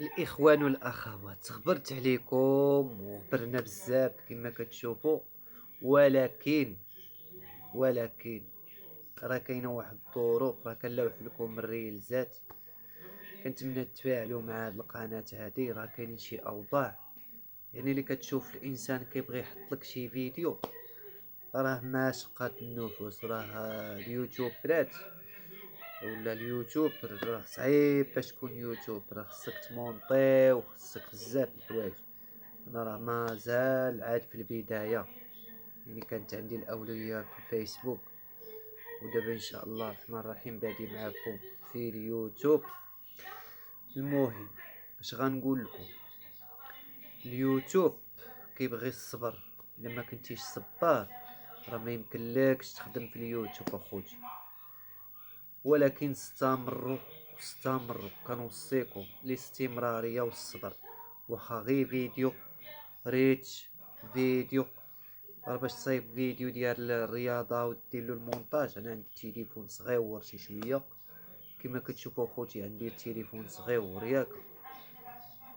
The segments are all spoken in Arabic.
الإخوان والأخوات، صبرت عليكم وهضرنا بزاف كما كتشوفوا، ولكن راه كاينه واحد الظروف. راه كنلوح لكم الريلزات، كنتمنى تفاعلوا مع هاد القناة هادي. راه كاينين شي أوضاع، يعني اللي كتشوف الإنسان كيبغي يحط لك شي فيديو، راه ما شقات النفوس. راه اليوتيوب برات، ولا اليوتيوب راه صعيب باش تكون يوتيوب. راه خصك تمونطي وخصك بزاف د الحوايج. انا راه مازال عاد في البدايه، يعني كانت عندي الاولويه في الفيسبوك، ودابا ان شاء الله الرحمن الرحيم بادي معكم في اليوتيوب. المهم اش غنقول لكم، اليوتيوب كيبغي الصبر. الا ما كنتيش صبار راه ما يمكنلكش تخدم في اليوتيوب اخوتي. ولكن استمروا كنوصيكم الاستمراريه والصبر. واخا غير فيديو ريتش فيديو، راه باش تصايب فيديو ديال الرياضه ودير له المونتاج. انا عندي تليفون صغيور شي شويه كما كتشوفوا خوتي، عندي تليفون صغيور ياك،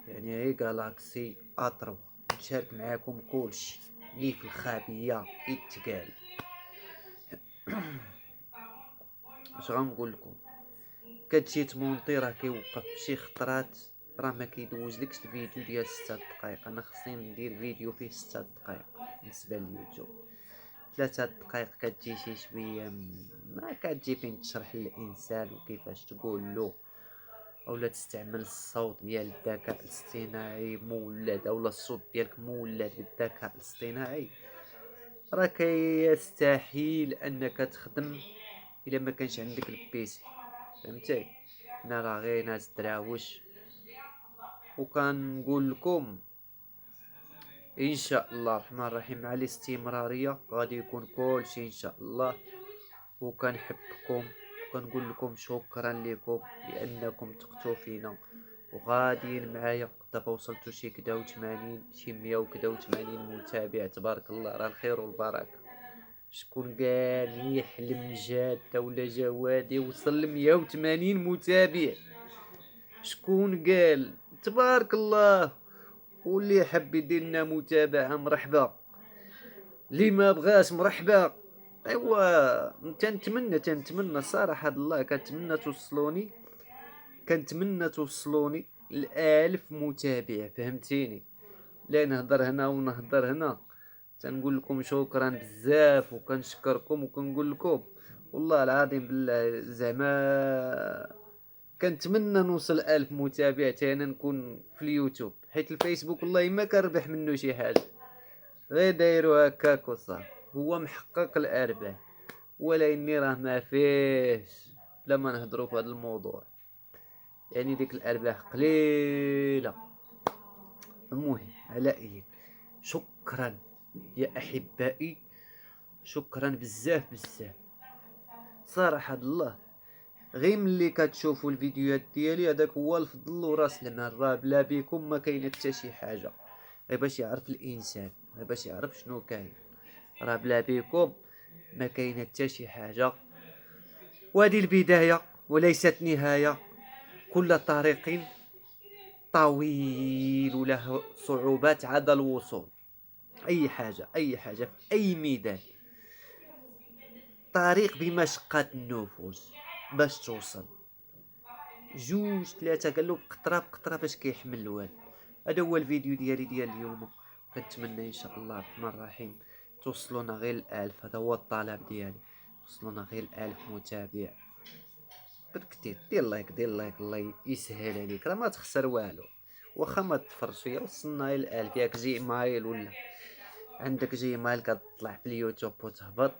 يعني هي جالاكسي اترو. نشارك معاكم كلشي اللي في الخابيه يتقال. اش غنقول لكم، كتجي تمونطي راه كيوقف شي خطرات، راه ما كيدوزلكش الفيديو ديال 6 دقائق. انا خصني ندير فيديو فيه 6 دقائق بالنسبه لليوتيوب. 3 دقائق كتجي شي شويه، ما كتجي فين تشرح للانسان وكيفاش تقول له، اولا تستعمل الصوت ديال الذكاء الاصطناعي مولد، اولا الصوت ديالك مولد بالذكاء الاصطناعي. راه كيستحيل انك تخدم الا ما كانش عندك البيسي، فهمتي؟ حنا راه غير ناس دراوش، وكنقول لكم ان شاء الله الرحمن الرحيم مع الاستمراريه غادي يكون كلشي ان شاء الله. وكنحبكم وكنقول لكم شكرا لكم لانكم تقتو فينا وغاديين معايا. دابا وصلتوا شي كدا و80 شي 100 وكدا و80 متابع، تبارك الله، راه الخير والبركه. شكون قال يحلم جاده ولا جوادي وصل ل 180 متابع؟ شكون قال؟ تبارك الله. واللي حب يدير لنا متابعه مرحبا، اللي ما بغاش مرحبا. ايوا تنتمنى صراحه الله، كنتمنى توصلوني ل1000 متابع، فهمتيني؟ لا نهضر هنا ونهضر هنا. تنقول لكم شكرا بزاف وكنشكركم وكنقول لكم والله العظيم بالله زعما كنتمنى نوصل 1000 متابع حتى انا نكون في اليوتيوب، حيت الفيسبوك والله ما كنربح منه شي حاجه، غير دايرو هكاك وصافي. هو محقق الارباح، ولا اني راه ما فيهش لما نهضروا في هذا الموضوع، يعني ديك الارباح قليله. المهم على اي، شكرا يا احبائي، شكرا بزاف بزاف صراحه الله. غير ملي كتشوفوا الفيديوهات ديالي هذاك هو الفضل وراس المال. راه بلا بكم ما كاينه حتى شي حاجه، غير باش يعرف الانسان، غير باش يعرف شنو كاين. راه بلا بكم ما كاينه حتى شي حاجه. وهذه البدايه وليست نهايه. كل طريق طويل وله صعوبات عدا الوصول. اي حاجه في اي ميدان، طريق بمشقة النفوس باش توصل. جوج ثلاثة قالوا بقطرة بقطرة باش كيحمل الواد. هذا هو الفيديو ديالي ديال اليوم. كنتمنى ان شاء الله الرحمن الرحيم توصلونا غير ال1000. هذا هو الطلب ديالي، توصلونا غير ال1000 متابع بالكتير. دير لايك الله يسهل عليك، راه ما تخسر والو. واخا ما تفرجش فيا وصلنا غير ال1000. ياك جيمايل ولا عندك جيمايل كتطلع في اليوتيوب وتهبط،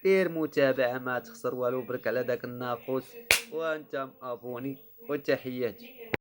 دير متابعة ما تخسر والو، برك على داك الناقوس وانت مابوني. وتحياتي.